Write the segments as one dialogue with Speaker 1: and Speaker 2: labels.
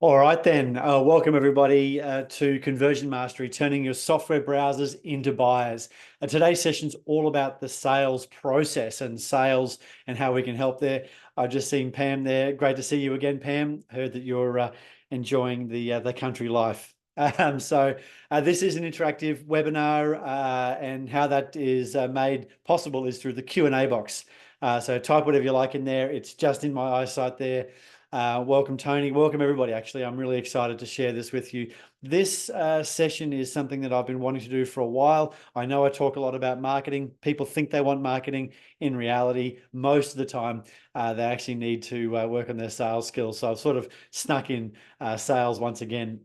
Speaker 1: All right, then. Welcome everybody to Conversion Mastery, turning your software browsers into buyers. Today's session's all about the sales process and sales and how we can help there. I've just seen Pam there. Great to see you again, Pam. Heard that you're enjoying the country life. This is an interactive webinar, and how that is made possible is through the Q&A box. So type whatever you like in there. It's just in my eyesight there. Welcome, Tony. Welcome, everybody. Actually, I'm really excited to share this with you. This session is something that I've been wanting to do for a while. I know I talk a lot about marketing. People think they want marketing. In reality, most of the time, they actually need to work on their sales skills. So I've sort of snuck in sales once again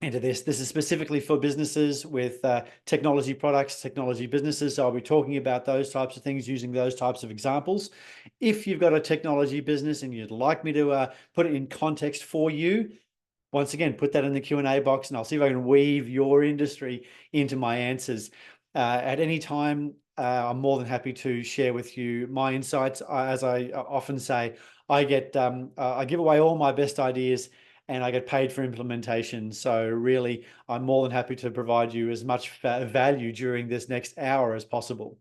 Speaker 1: into this. This is specifically for businesses with technology products, technology businesses. So I'll be talking about those types of things using those types of examples. If you've got a technology business and you'd like me to put it in context for you, once again, put that in the Q&A box and I'll see if I can weave your industry into my answers. At any time, I'm more than happy to share with you my insights. As I often say, I give away all my best ideas and I get paid for implementation. So really, I'm more than happy to provide you as much value during this next hour as possible.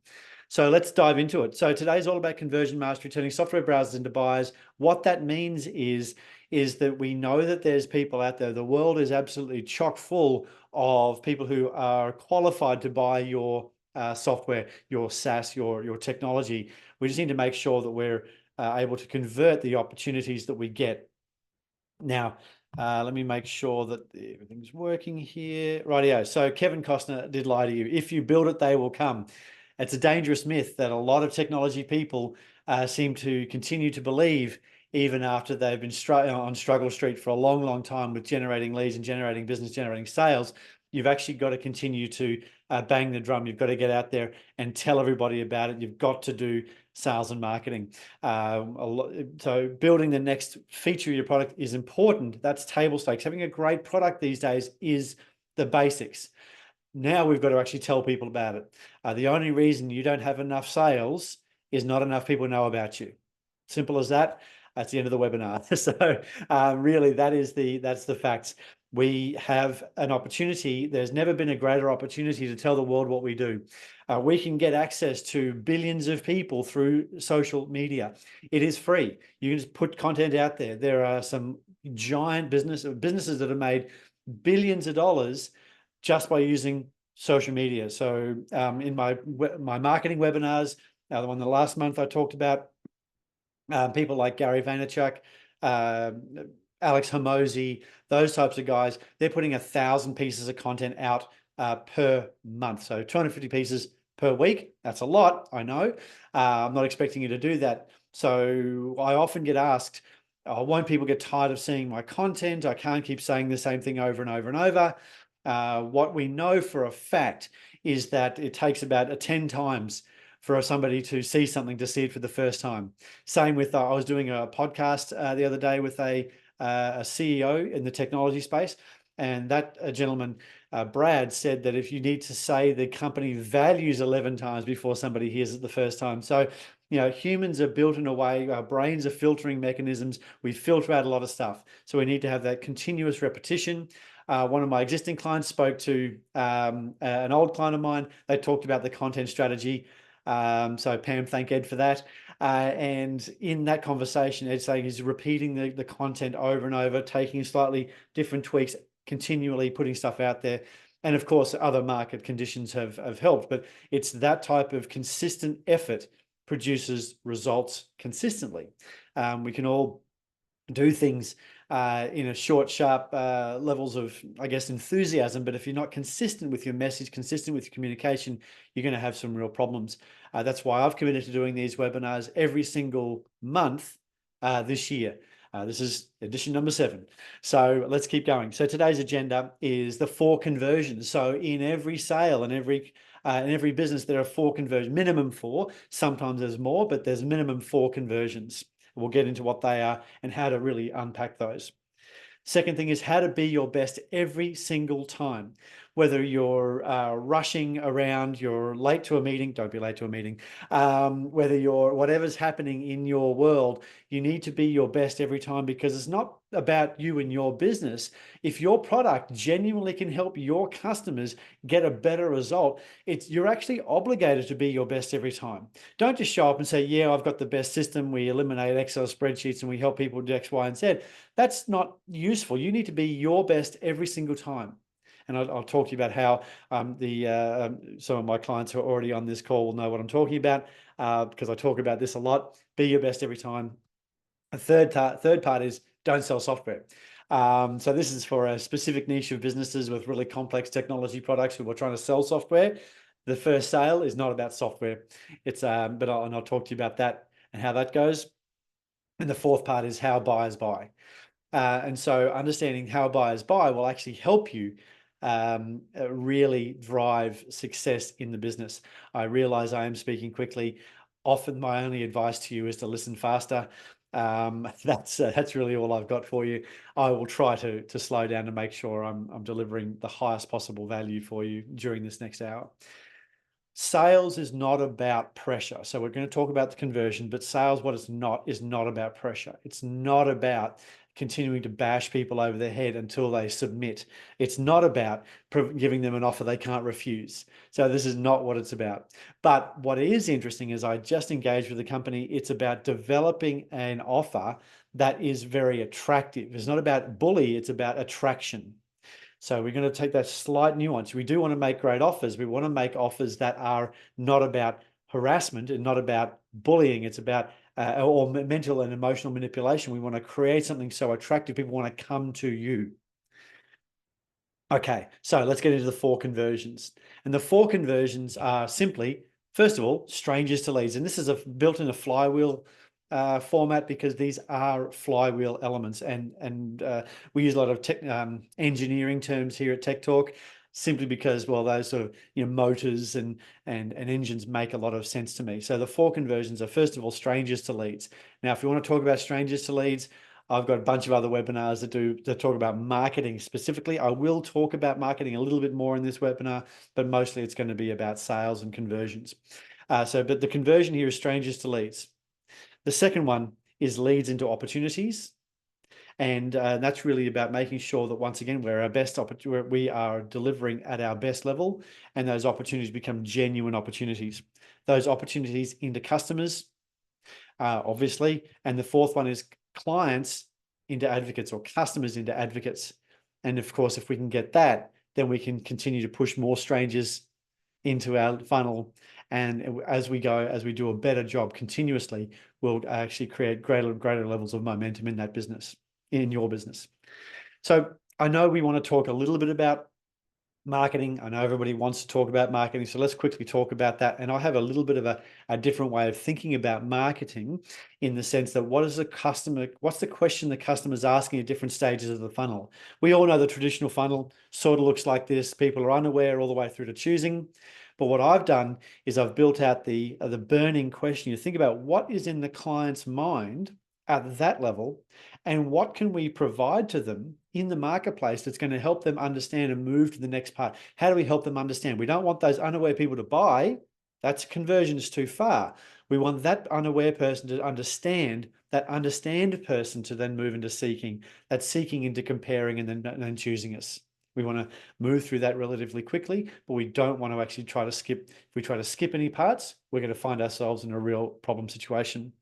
Speaker 1: So let's dive into it. So today's all about conversion mastery, turning software browsers into buyers. What that means is that we know that there's people out there. The world is absolutely chock full of people who are qualified to buy your software, your SaaS, your technology. We just need to make sure that we're able to convert the opportunities that we get. Now, let me make sure that everything's working here. Rightio. So Kevin Costner did lie to you. If you build it, they will come. It's a dangerous myth that a lot of technology people seem to continue to believe, even after they've been on struggle street for a long, long time with generating leads and generating business, generating sales. You've actually got to continue to bang the drum. You've got to get out there and tell everybody about it. You've got to do sales and marketing. So building the next feature of your product is important. That's table stakes. Having a great product these days is the basics. Now we've got to actually tell people about it. The only reason you don't have enough sales is not enough people know about you. Simple as that. That's the end of the webinar. So really, that's the facts. We have an opportunity. There's never been a greater opportunity to tell the world what we do. We can get access to billions of people through social media. It is free. You can just put content out there. There are some giant businesses that have made billions of dollars just by using social media. So in my marketing webinars, the one the last month I talked about, people like Gary Vaynerchuk, Alex Hormozi, those types of guys, they're putting 1,000 pieces of content out per month. So 250 pieces per week. That's a lot, I know. I'm not expecting you to do that. So I often get asked, won't people get tired of seeing my content? I can't keep saying the same thing over and over and over. What we know for a fact is that it takes about 10 times for somebody to see something, to see it for the first time. Same with, I was doing a podcast the other day with a CEO in the technology space, and that gentleman, Brad, said that if you need to say the company values 11 times before somebody hears it the first time. So, you know, humans are built in a way, our brains are filtering mechanisms. We filter out a lot of stuff. So we need to have that continuous repetition. One of my existing clients spoke to an old client of mine. They talked about the content strategy. So Pam, thank Ed for that. And in that conversation, Ed's saying he's repeating the content over and over, taking slightly different tweaks, continually putting stuff out there. And of course, other market conditions have helped, but it's that type of consistent effort produces results consistently. We can all do things in a short, sharp levels of, I guess, enthusiasm. But if you're not consistent with your message, consistent with your communication, you're going to have some real problems. That's why I've committed to doing these webinars every single month this year. This is edition number 7. So let's keep going. So today's agenda is the 4 conversions. So in every sale and in every business, there are 4 conversions, minimum 4. Sometimes there's more, but there's minimum 4 conversions. We'll get into what they are and how to really unpack those. Second thing is how to be your best every single time. whether you're rushing around, you're late to a meeting, don't be late to a meeting. Whether you're, whatever's happening in your world, you need to be your best every time, because it's not about you and your business. If your product genuinely can help your customers get a better result, you're actually obligated to be your best every time. Don't just show up and say, yeah, I've got the best system. We eliminate Excel spreadsheets and we help people do X, Y, and Z. That's not useful. You need to be your best every single time. And I'll talk to you about how some of my clients who are already on this call will know what I'm talking about, because I talk about this a lot. Be your best every time. A third part is don't sell software. So this is for a specific niche of businesses with really complex technology products who are trying to sell software. The first sale is not about software. It's but I'll talk to you about that and how that goes. And the fourth part is how buyers buy. And so understanding how buyers buy will actually help you really drive success in the business. I realize I am speaking quickly. Often my only advice to you is to listen faster. That's really all I've got for you. I will try to slow down to make sure I'm delivering the highest possible value for you during this next hour. Sales is not about pressure. So we're going to talk about the conversion, but sales, what it's not, is not about pressure. It's not about continuing to bash people over their head until they submit. It's not about giving them an offer they can't refuse. So this is not what it's about. But what is interesting is I just engaged with the company. It's about developing an offer that is very attractive. It's not about bully, it's about attraction. So we're going to take that slight nuance. We do want to make great offers. We want to make offers that are not about harassment and not about bullying. It's about or mental and emotional manipulation. We want to create something so attractive people want to come to you. Okay, so let's get into the 4 conversions. And the 4 conversions are simply, first of all, strangers to leads. And this is built in a flywheel format, because these are flywheel elements, and we use a lot of engineering terms here at TechTorque, simply because, well, those sort of motors and engines make a lot of sense to me. So the 4 conversions are, first of all, strangers to leads. Now, if you want to talk about strangers to leads, I've got a bunch of other webinars that talk about marketing specifically. I will talk about marketing a little bit more in this webinar, but mostly it's going to be about sales and conversions. But the conversion here is strangers to leads. The second one is leads into opportunities. And that's really about making sure that, once again, we are delivering at our best level, and those opportunities become genuine opportunities. Those opportunities into customers, obviously. And the fourth one is clients into advocates, or customers into advocates. And of course, if we can get that, then we can continue to push more strangers into our funnel. And as we do a better job continuously, we'll actually create greater levels of momentum in that business, in your business. So I know we want to talk a little bit about marketing. I know everybody wants to talk about marketing, so let's quickly talk about that. And I have a little bit of a different way of thinking about marketing, in the sense that what's the question the customer's asking at different stages of the funnel. We all know the traditional funnel sort of looks like this. People are unaware all the way through to choosing. But what I've done is I've built out the burning question. You think about what is in the client's mind at that level, and what can we provide to them in the marketplace that's going to help them understand and move to the next part. How do we help them understand? We don't want those unaware people to buy. That's conversion is too far. We want that unaware person to understand, that understand person to then move into seeking, that seeking into comparing, and then choosing us. We want to move through that relatively quickly, but we don't want to actually try to skip. If we try to skip any parts, we're going to find ourselves in a real problem situation.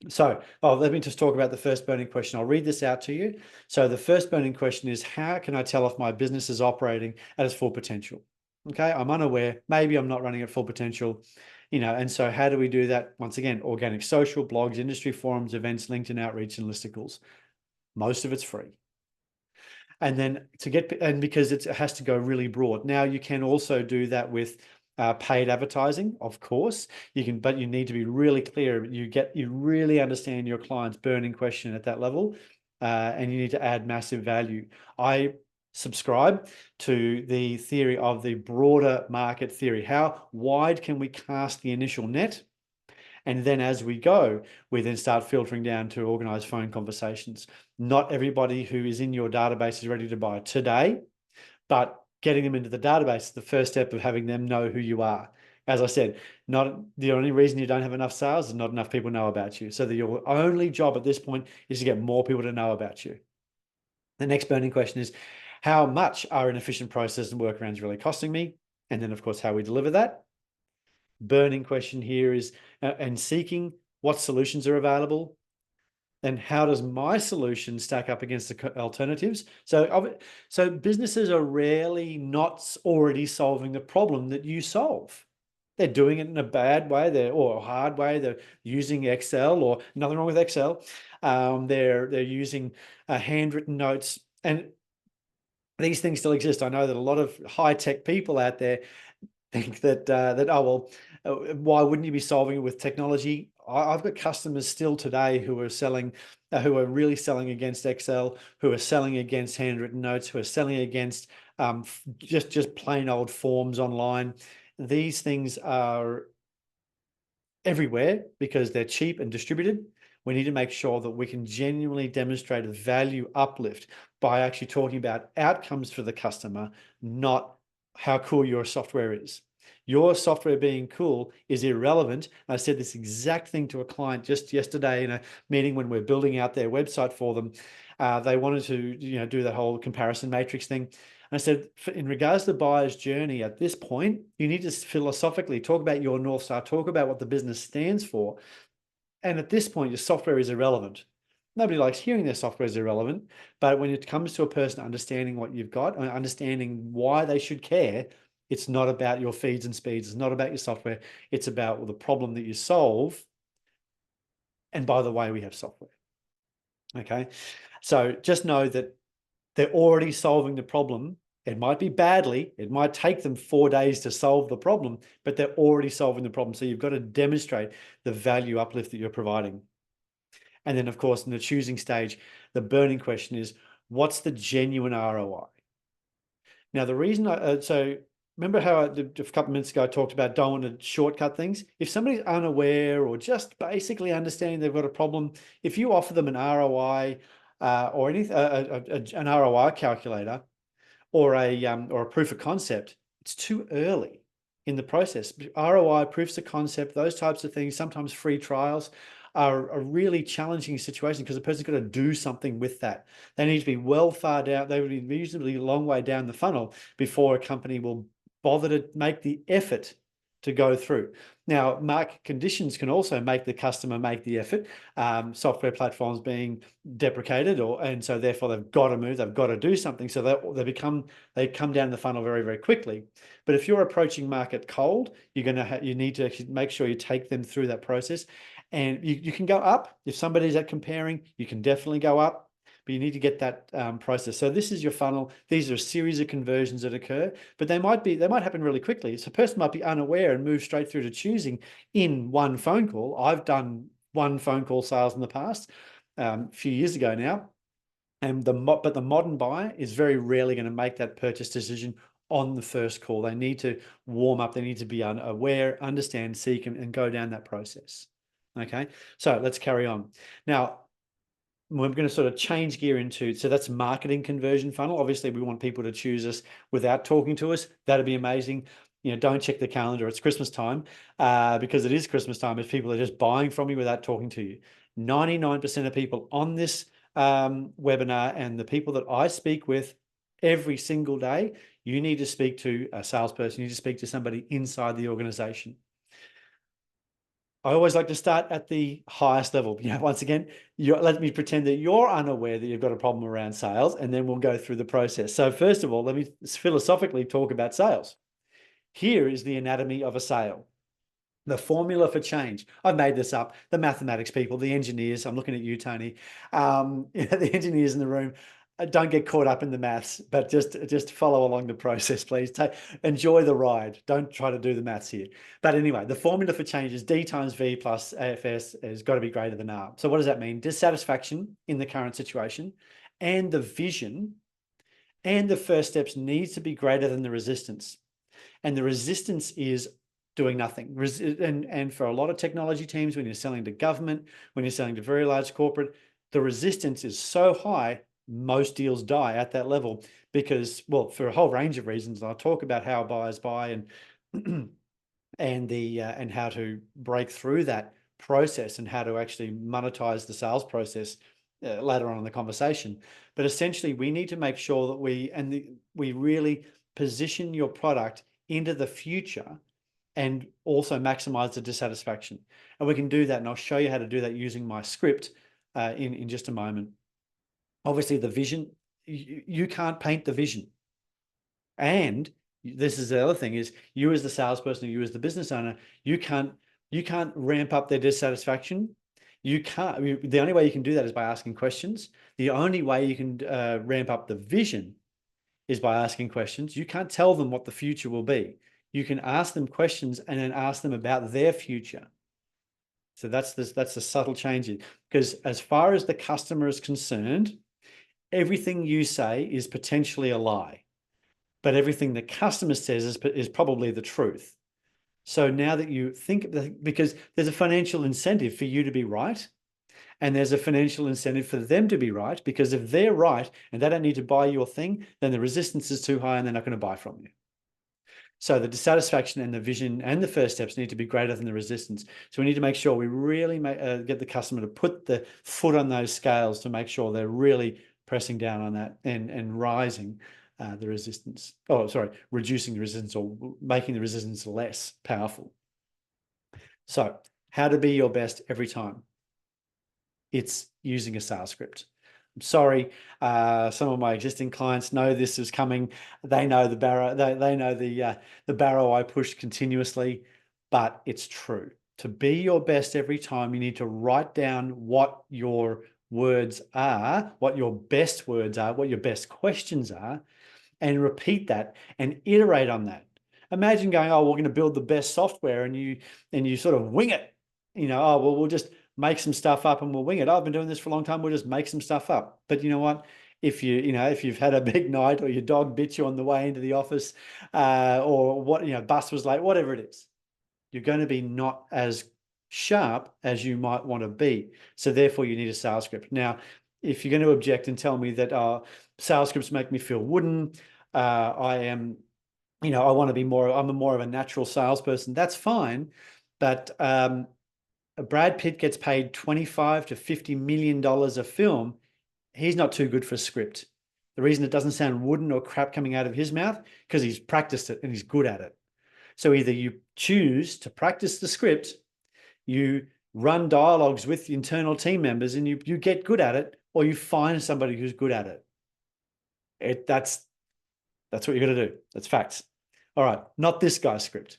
Speaker 1: So, let me just talk about the first burning question. I'll read this out to you. So the first burning question is, how can I tell if my business is operating at its full potential? Okay, I'm unaware. Maybe I'm not running at full potential, and so how do we do that? Once again, organic social, blogs, industry forums, events, LinkedIn outreach, and listicles. Most of it's free. And then because it has to go really broad. Now, you can also do that with paid advertising, of course. But you need to be really clear. You really understand your client's burning question at that level, and you need to add massive value. I subscribe to the theory of the broader market theory. How wide can we cast the initial net? And then as we go, we then start filtering down to organized phone conversations. Not everybody who is in your database is ready to buy today, but getting them into the database is the first step of having them know who you are. As I said, not the only reason you don't have enough sales is not enough people know about you. So that your only job at this point is to get more people to know about you. The next burning question is, how much are inefficient processes and workarounds really costing me? And then, of course, how we deliver that. Burning question here is, and seeking what solutions are available, and how does my solution stack up against the alternatives? So businesses are rarely not already solving the problem that you solve. They're doing it in a bad way, or a hard way. They're using Excel, or nothing wrong with Excel. They're using handwritten notes, and these things still exist. I know that a lot of high-tech people out there think that why wouldn't you be solving it with technology? I've got customers still today who are selling, who are really selling against Excel, who are selling against handwritten notes, who are selling against just plain old forms online. These things are everywhere because they're cheap and distributed. We need to make sure that we can genuinely demonstrate a value uplift by actually talking about outcomes for the customer, not how cool your software is. Your software being cool is irrelevant. I said this exact thing to a client just yesterday in a meeting when we're building out their website for them. They wanted to, do that whole comparison matrix thing. And I said, in regards to the buyer's journey at this point, you need to philosophically talk about your North Star, talk about what the business stands for. And at this point, your software is irrelevant. Nobody likes hearing their software is irrelevant, but when it comes to a person understanding what you've got and understanding why they should care, it's not about your feeds and speeds. It's not about your software. It's about the problem that you solve. And by the way, we have software. Okay. So just know that they're already solving the problem. It might be badly. It might take them 4 days to solve the problem, but they're already solving the problem. So you've got to demonstrate the value uplift that you're providing. And then, of course, in the choosing stage, the burning question is, what's the genuine ROI? Now, the reason so remember how a couple of minutes ago I talked about don't want to shortcut things? If somebody's unaware or just basically understanding they've got a problem, if you offer them an ROI or anything, an ROI calculator or a proof of concept, it's too early in the process. ROI, proofs of concept, those types of things, sometimes free trials, are a really challenging situation because the person's got to do something with that. They need to be well far down. They would be reasonably a long way down the funnel before a company will bother to make the effort to go through. Now, market conditions can also make the customer make the effort. Software platforms being deprecated, and so therefore they've got to move. They've got to do something. So they come down the funnel very, very quickly. But if you're approaching market cold, you need to actually make sure you take them through that process. And you can go up. If somebody's at comparing, you can definitely go up, but you need to get that process. So this is your funnel. These are a series of conversions that occur, but they might happen really quickly. So a person might be unaware and move straight through to choosing in one phone call. I've done one phone call sales in the past, a few years ago now. But the modern buyer is very rarely going to make that purchase decision on the first call. They need to warm up. They need to be aware, understand, seek, and go down that process. Okay, so let's carry on. Now, we're going to sort of change gear into, so that's marketing conversion funnel. Obviously, we want people to choose us without talking to us. That'd be amazing. Don't check the calendar. It's Christmas time because it is Christmas time if people are just buying from you without talking to you. 99% of people on this webinar and the people that I speak with every single day, you need to speak to a salesperson. You need to speak to somebody inside the organization. I always like to start at the highest level. Once again, let me pretend that you're unaware that you've got a problem around sales, and then we'll go through the process. So first of all, let me philosophically talk about sales. Here is the anatomy of a sale. The formula for change. I've made this up. The mathematics people, the engineers, I'm looking at you, Tony, the engineers in the room, don't get caught up in the maths, but just follow along the process, please. Enjoy the ride. Don't try to do the maths here. But anyway, the formula for change is D times V plus AFS has got to be greater than R. So what does that mean? Dissatisfaction in the current situation and the vision and the first steps needs to be greater than the resistance. And the resistance is doing nothing. And for a lot of technology teams, when you're selling to government, when you're selling to very large corporate, the resistance is so high most deals die at that level because, well, for a whole range of reasons. I'll talk about how buyers buy and and how to break through that process and how to actually monetize the sales process later on in the conversation. But essentially, we need to make sure that we really position your product into the future and also maximize the dissatisfaction. And we can do that, and I'll show you how to do that using my script in just a moment. Obviously, the vision, you can't paint the vision. And this is the other thing, is you as the salesperson, or you as the business owner, you can't ramp up their dissatisfaction. You can't. The only way you can do that is by asking questions. The only way you can ramp up the vision is by asking questions. You can't tell them what the future will be. You can ask them questions and then ask them about their future. So that's the subtle change. Because as far as the customer is concerned, everything you say is potentially a lie, but everything the customer says is probably the truth. So now that you think, because there's a financial incentive for you to be right, and there's a financial incentive for them to be right, because if they're right and they don't need to buy your thing, then the resistance is too high and they're not going to buy from you. So the dissatisfaction and the vision and the first steps need to be greater than the resistance. So we need to make sure we really get the customer to put the foot on those scales to make sure they're really pressing down on that and rising the resistance. Oh, sorry, reducing the resistance or making the resistance less powerful. So how to be your best every time? It's using a sales script. I'm sorry, some of my existing clients know this is coming. They know the barrow. They know the barrow I push continuously, but it's true. To be your best every time, you need to write down what your words are, what your best words are, what your best questions are, and repeat that and iterate on that. Imagine going, oh, we're going to build the best software, and you sort of wing it. Oh, well, we'll just make some stuff up and we'll wing it. I've been doing this for a long time. We'll just make some stuff up. But you know what? If you've had a big night, or your dog bit you on the way into the office, or bus was late, whatever it is, you're going to be not as sharp as you might want to be. So therefore, you need a sales script. Now, if you're going to object and tell me that sales scripts make me feel wooden, I want to be I'm more of a natural salesperson, that's fine. But Brad Pitt gets paid $25 to $50 million a film. He's not too good for a script. The reason it doesn't sound wooden or crap coming out of his mouth, because he's practiced it and he's good at it. So either you choose to practice the script, you run dialogues with internal team members and you get good at it, or you find somebody who's good at it. That's what you're going to do. That's facts. All right, not this guy's script.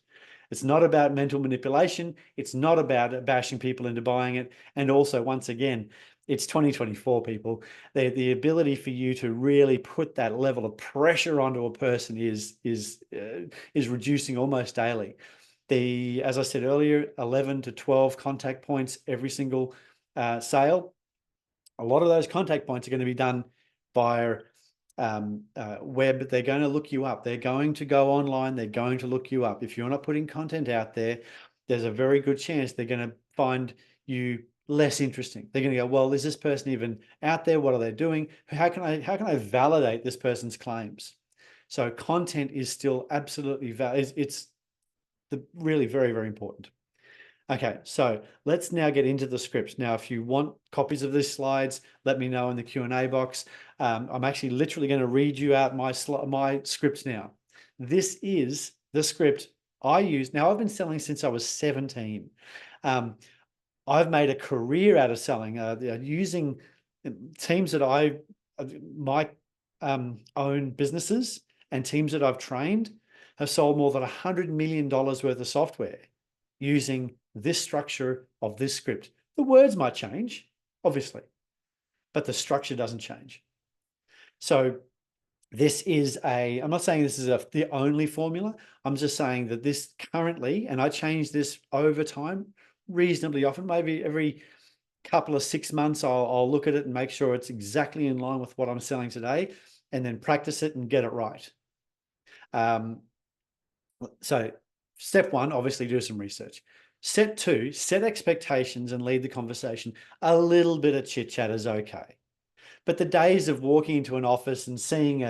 Speaker 1: It's not about mental manipulation. It's not about bashing people into buying it. And also, once again, it's 2024, people. The ability for you to really put that level of pressure onto a person is reducing almost daily. As I said earlier, 11 to 12 contact points every single sale. A lot of those contact points are going to be done via web. They're going to look you up. They're going to go online. They're going to look you up. If you're not putting content out there, there's a very good chance they're going to find you less interesting. They're going to go, well, is this person even out there? What are they doing? How can I validate this person's claims? So content is still absolutely valid. It's really very, very important. Okay, so let's now get into the scripts. Now, if you want copies of these slides, let me know in the Q&A box. I'm actually literally going to read you out my scripts now. This is the script I use. Now, I've been selling since I was 17. I've made a career out of selling, using teams that my own businesses and teams that I've trained have sold more than $100 million worth of software using this structure of this script. The words might change, obviously, but the structure doesn't change. So this is I'm not saying this is the only formula. I'm just saying that this currently, and I change this over time reasonably often, maybe every couple of 6 months, I'll look at it and make sure it's exactly in line with what I'm selling today, and then practice it and get it right. So step one, obviously do some research. Step two, set expectations and lead the conversation. A little bit of chit chat is okay, But the days of walking into an office and seeing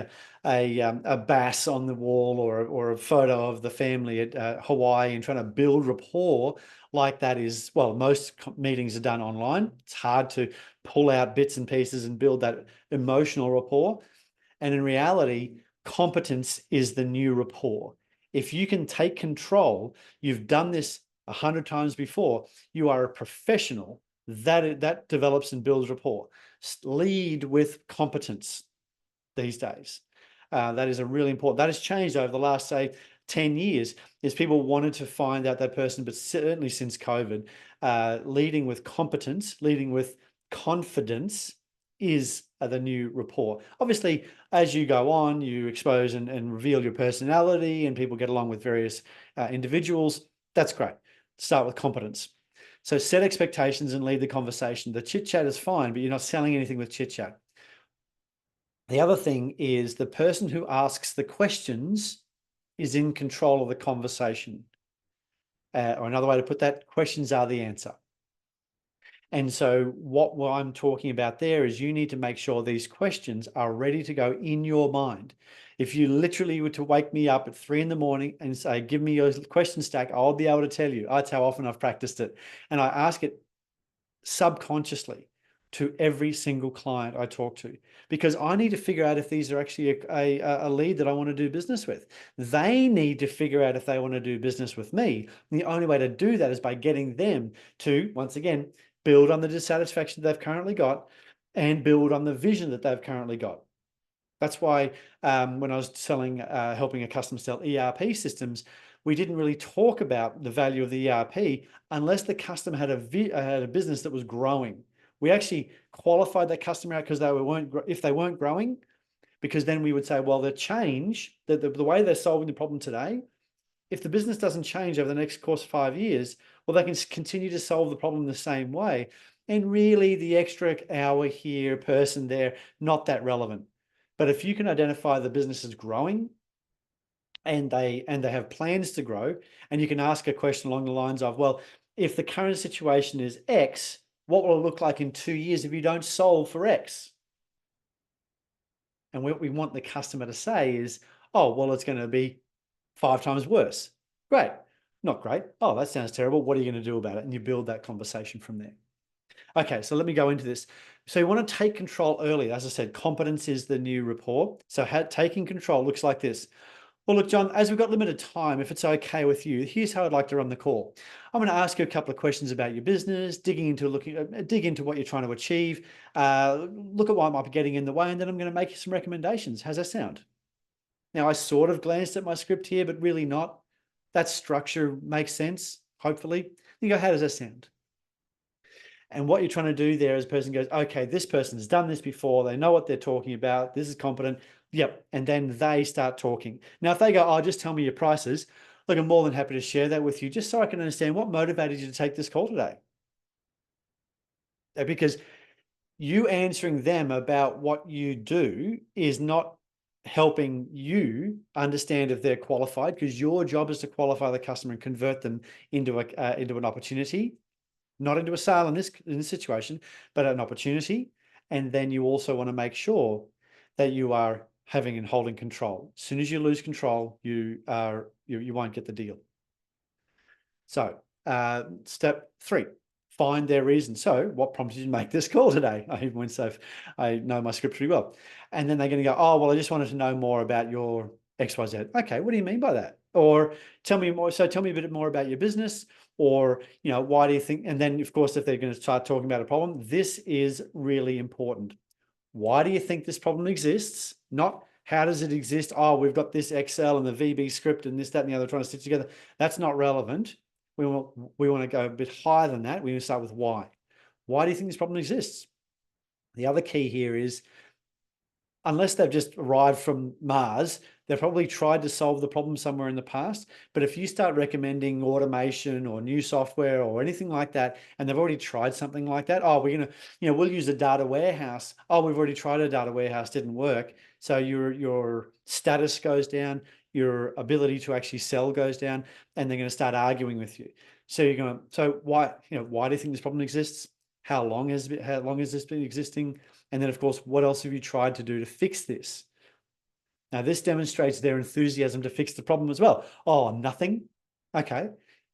Speaker 1: a bass on the wall or a photo of the family at Hawaii and trying to build rapport like that is, well, most meetings are done online. It's hard to pull out bits and pieces and build that emotional rapport. And in reality, competence is the new rapport. If you can take control, you've done this 100 times before, you are a professional, that develops and builds rapport. Lead with competence these days. That is a really important, that has changed over the last, say, 10 years, is people wanted to find out that person, but certainly since COVID, leading with competence, leading with confidence is the new rapport. Obviously, as you go on, you expose and reveal your personality and people get along with various individuals. That's great. Start with competence. So set expectations and lead the conversation. The chit chat is fine, but you're not selling anything with chit chat. The other thing is the person who asks the questions is in control of the conversation. Or another way to put that, questions are the answer. And so what I'm talking about there is you need to make sure these questions are ready to go in your mind. If you literally were to wake me up at 3 in the morning and say, give me your question stack, I'll be able to tell you. That's how often I've practiced it. And I ask it subconsciously to every single client I talk to, because I need to figure out if these are actually a lead that I want to do business with. They need to figure out if they want to do business with me. And the only way to do that is by getting them to, once again, build on the dissatisfaction they've currently got and build on the vision that they've currently got. That's why when I was selling, helping a customer sell ERP systems, we didn't really talk about the value of the ERP unless the customer had a business that was growing. We actually qualified that customer out because if they weren't growing, because then we would say, well, the change, the way they're solving the problem today, if the business doesn't change over the next course of 5 years, well, they can continue to solve the problem the same way. And really the extra hour here, person there, not that relevant. But if you can identify the business is growing and they have plans to grow, and you can ask a question along the lines of, well, if the current situation is X, what will it look like in 2 years if you don't solve for X? And what we want the customer to say is, oh, well, it's going to be 5 times worse. Great. Not great. Oh, that sounds terrible. What are you going to do about it? And you build that conversation from there. Okay, so let me go into this. So you want to take control early. As I said, competence is the new rapport. So taking control looks like this. Well, look, John, as we've got limited time, if it's okay with you, here's how I'd like to run the call. I'm going to ask you a couple of questions about your business, dig into what you're trying to achieve, look at what might be getting in the way, and then I'm going to make you some recommendations. How's that sound? Now, I sort of glanced at my script here, but really not. That structure makes sense, hopefully. You go, how does that sound? And what you're trying to do there is the person goes, okay, this person has done this before. They know what they're talking about. This is competent. Yep. And then they start talking. Now, if they go, oh, just tell me your prices, look, I'm more than happy to share that with you just so I can understand what motivated you to take this call today. Because you answering them about what you do is not helping you understand if they're qualified, because your job is to qualify the customer and convert them into an opportunity. Not into a sale in this situation, but an opportunity. And then you also want to make sure that you are having and holding control. As soon as you lose control, you won't get the deal. So step 3, find their reason. So what prompted you to make this call today? I even went so I know my script pretty well. And then they're going to go, oh, well, I just wanted to know more about your XYZ. Okay, what do you mean by that? Or tell me more. So tell me a bit more about your business, or, why do you think? And then, of course, if they're going to start talking about a problem, this is really important. Why do you think this problem exists? Not how does it exist? Oh, we've got this Excel and the VB script and this, that, and the other trying to stitch together. That's not relevant. We want to go a bit higher than that. We want to start with why. Why do you think this problem exists? The other key here is, unless they've just arrived from Mars, they've probably tried to solve the problem somewhere in the past. But if you start recommending automation or new software or anything like that, and they've already tried something like that, oh, we're going to, we'll use a data warehouse. Oh, we've already tried a data warehouse, didn't work. So your status goes down, your ability to actually sell goes down, and they're going to start arguing with you. So so why do you think this problem exists? How long has this been existing? And then, of course, what else have you tried to do to fix this? Now, this demonstrates their enthusiasm to fix the problem as well. Oh, nothing? Okay.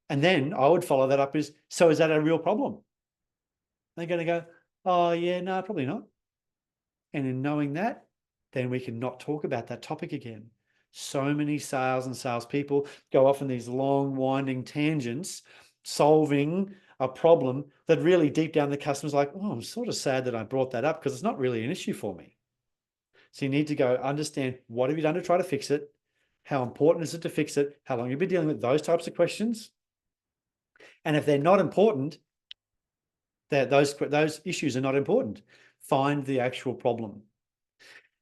Speaker 1: And then I would follow that up so is that a real problem? They're going to go, oh, yeah, no, probably not. And in knowing that, then we can not talk about that topic again. So many sales and salespeople go off in these long, winding tangents, solving a problem that really deep down the customer's like, oh, I'm sort of sad that I brought that up because it's not really an issue for me. So you need to go understand, what have you done to try to fix it? How important is it to fix it? How long have you been dealing with those types of questions? And if they're not important, those issues are not important. Find the actual problem.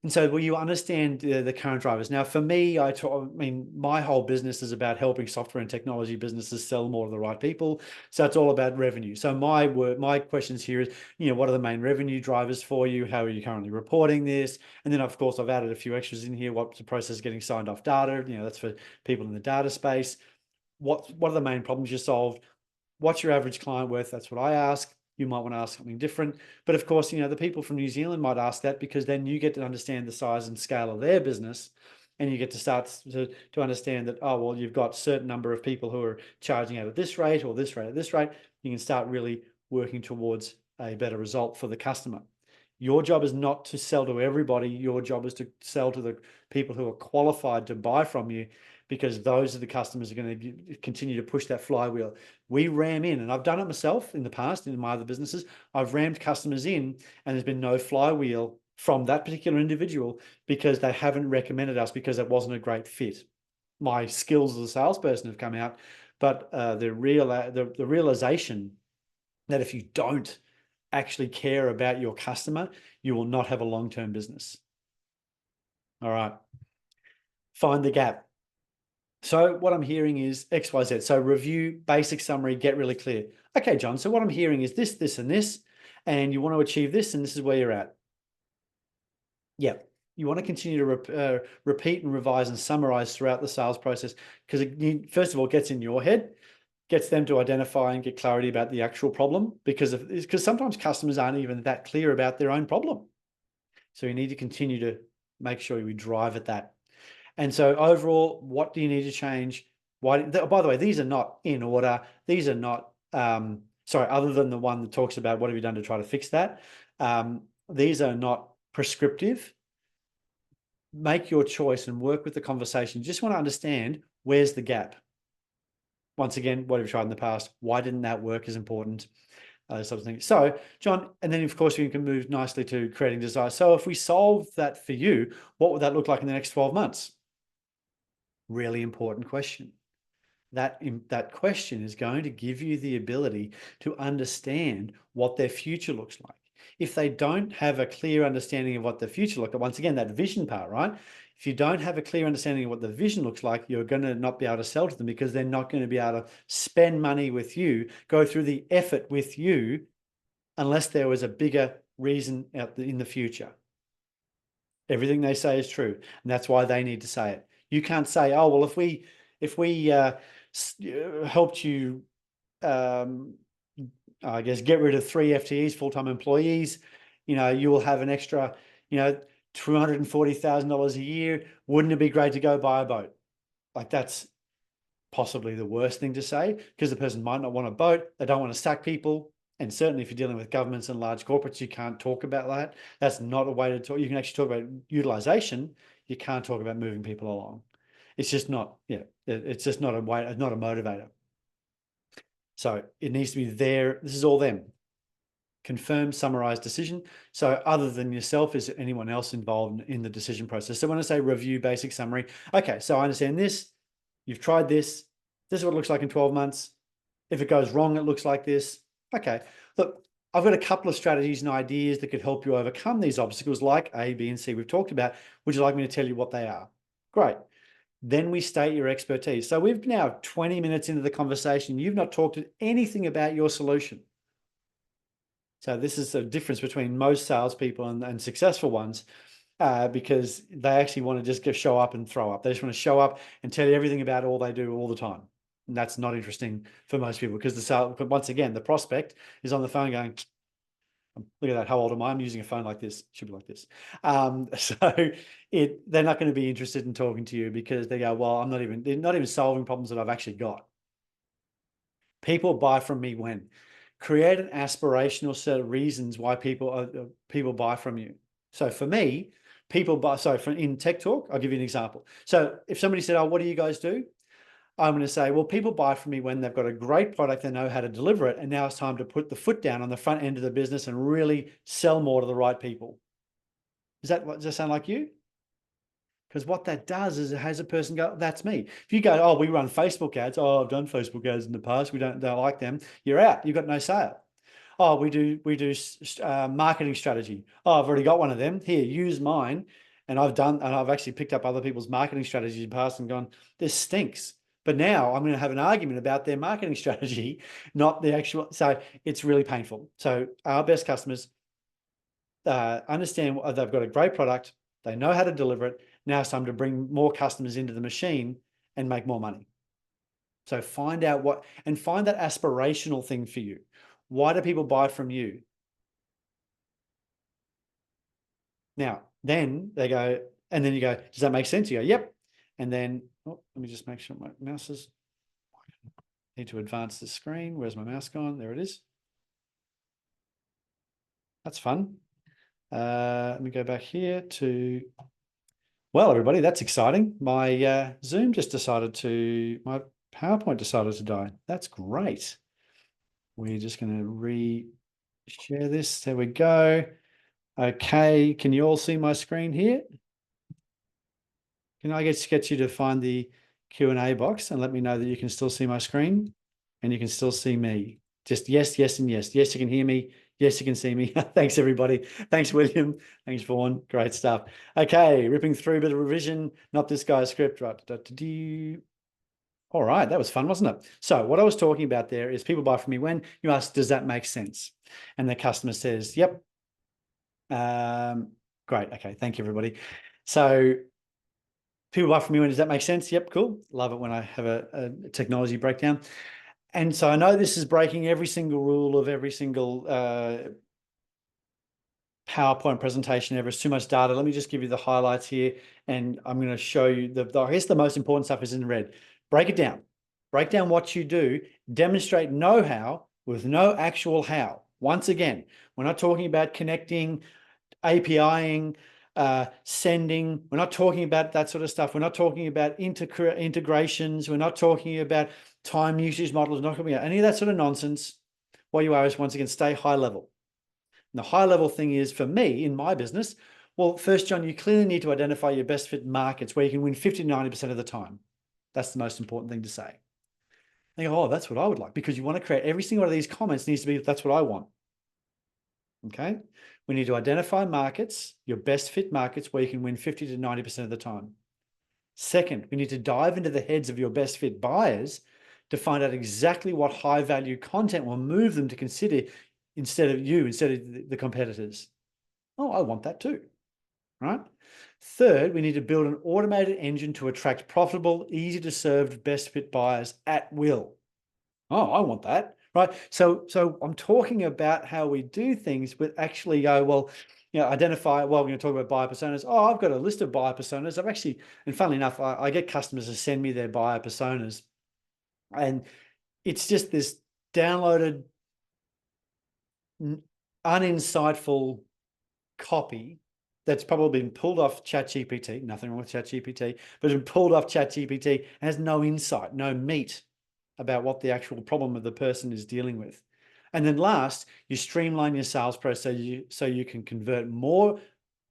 Speaker 1: And so, will you understand the current drivers? Now, for me, I mean, my whole business is about helping software and technology businesses sell more to the right people. So it's all about revenue. So my questions here is, what are the main revenue drivers for you? How are you currently reporting this? And then, of course, I've added a few extras in here. What's the process of getting signed off data? That's for people in the data space. What are the main problems you solved? What's your average client worth? That's what I ask. You might want to ask something different. But of course, the people from New Zealand might ask that, because then you get to understand the size and scale of their business, and you get to start to understand that, oh, well, you've got a certain number of people who are charging out at this rate or this rate at this rate. You can start really working towards a better result for the customer. Your job is not to sell to everybody. Your job is to sell to the people who are qualified to buy from you, because those are the customers who are going to continue to push that flywheel. We ram in, and I've done it myself in the past in my other businesses. I've rammed customers in, and there's been no flywheel from that particular individual because they haven't recommended us, because it wasn't a great fit. My skills as a salesperson have come out, but the realization that if you don't actually care about your customer, you will not have a long-term business. All right. Find the gap. So what I'm hearing is X, Y, Z. So review, basic summary, get really clear. Okay, John, so what I'm hearing is this, this, and this, and you want to achieve this, and this is where you're at. Yeah. You want to continue to repeat and revise and summarize throughout the sales process, because it, first of all, gets in your head, gets them to identify and get clarity about the actual problem, because sometimes customers aren't even that clear about their own problem. So you need to continue to make sure you drive at that. And so overall, what do you need to change? Why? By the way, these are not in order. These are not, sorry, other than the one that talks about what have you done to try to fix that. These are not prescriptive. Make your choice and work with the conversation. You just want to understand, where's the gap? Once again, what have you tried in the past? Why didn't that work is important. Sort of thing. So, John, and then of course we can move nicely to creating desire. So if we solve that for you, what would that look like in the next 12 months? Really important question. That question is going to give you the ability to understand what their future looks like. If they don't have a clear understanding of what the future looks like, once again, that vision part, right? If you don't have a clear understanding of what the vision looks like, you're going to not be able to sell to them, because they're not going to be able to spend money with you, go through the effort with you, unless there was a bigger reason in the future. Everything they say is true, and that's why they need to say it. You can't say, oh, well, if we helped you, I guess, get rid of 3 FTEs, full-time employees, you will have an extra, $240,000 a year. Wouldn't it be great to go buy a boat? Like, that's possibly the worst thing to say, because the person might not want a boat. They don't want to sack people. And certainly if you're dealing with governments and large corporates, you can't talk about that. That's not a way to talk. You can actually talk about utilization. You can't talk about moving people along. It's just not, it's just not a way, not a motivator. So it needs to be there. This is all them. Confirm, summarize, decision. So other than yourself, is anyone else involved in the decision process? So when I say review, basic summary, okay, so I understand this. You've tried this. This is what it looks like in 12 months. If it goes wrong, it looks like this. Okay, look, I've got a couple of strategies and ideas that could help you overcome these obstacles, like A, B, and C we've talked about. Would you like me to tell you what they are? Great. Then we state your expertise. So we've now 20 minutes into the conversation. You've not talked anything about your solution. So this is the difference between most salespeople and successful ones, because they actually want to just show up and throw up. They just want to show up and tell you everything about all they do all the time. And that's not interesting for most people, because once again, the prospect is on the phone going, Look at that. How old am I? I'm using a phone like this. It should be like this. So they're not going to be interested in talking to you because they go, well, they're not even solving problems that I've actually got. People buy from me when? Create an aspirational set of reasons why people buy from you. So for me, people buy. So in TechTorque, I'll give you an example. So if somebody said, "Oh, what do you guys do?" I'm going to say, well, people buy from me when they've got a great product, they know how to deliver it, and now it's time to put the foot down on the front end of the business and really sell more to the right people. Does that sound like you? Because what that does is it has a person go, that's me. If you go, oh, we run Facebook ads. Oh, I've done Facebook ads in the past. We don't like them. You're out. You've got no sale. Oh, we do marketing strategy. Oh, I've already got one of them. Here, use mine. And I've actually picked up other people's marketing strategies in the past and gone, this stinks. But now I'm going to have an argument about their marketing strategy, not the actual. So it's really painful. So our best customers understand they've got a great product. They know how to deliver it. Now it's time to bring more customers into the machine and make more money. So find out find that aspirational thing for you. Why do people buy from you? Now, then they go, and then you go, does that make sense? You go, yep. And then, let me just make sure my mouse is, I need to advance the screen. Where's my mouse gone? There it is. That's fun. Let me go back here to, well, everybody, that's exciting. My Zoom just my PowerPoint decided to die. That's great. We're just going to re-share this. There we go. Okay, can you all see my screen here? Can I just get you to find the Q&A box and let me know that you can still see my screen and you can still see me? Just yes, yes, and yes. Yes, you can hear me. Yes, you can see me. Thanks, everybody. Thanks, William. Thanks, Vaughan. Great stuff. Okay, ripping through a bit of revision. Not this guy's script. Right. All right, that was fun, wasn't it? So what I was talking about there is people buy from me when you ask, does that make sense? And the customer says, yep. Great. Okay, thank you, everybody. So people buy from me when, does that make sense? Yep, cool. Love it when I have a technology breakdown. And so I know this is breaking every single rule of every single PowerPoint presentation ever. It's too much data. Let me just give you the highlights here. And I'm going to show you I guess the most important stuff is in red. Break it down. Break down what you do. Demonstrate know-how with no actual how. Once again, we're not talking about connecting, APIing, sending. We're not talking about that sort of stuff. We're not talking about integrations. We're not talking about time usage models. We're not talking about any of that sort of nonsense. What you are is, once again, stay high level. And the high level thing is, for me, in my business, well, first, John, you clearly need to identify your best fit markets where you can win 50 to 90% of the time. That's the most important thing to say. They go, oh, that's what I would like, because you want to create every single one of these comments needs to be, that's what I want. Okay. We need to identify markets, your best fit markets where you can win 50 to 90% of the time. Second, we need to dive into the heads of your best fit buyers to find out exactly what high value content will move them to consider instead of the competitors. Oh, I want that too, right? Third, we need to build an automated engine to attract profitable, easy to serve best fit buyers at will. Oh, I want that. Right. So I'm talking about how we do things, but actually go, well, identify, well, we're going to talk about buyer personas. Oh, I've got a list of buyer personas. I've actually, and funnily enough, I get customers to send me their buyer personas. And it's just this downloaded, uninsightful copy that's probably been pulled off ChatGPT. Nothing wrong with ChatGPT, but it's been pulled off ChatGPT and has no insight, no meat about what the actual problem of the person is dealing with. And then last, you streamline your sales process so you can convert more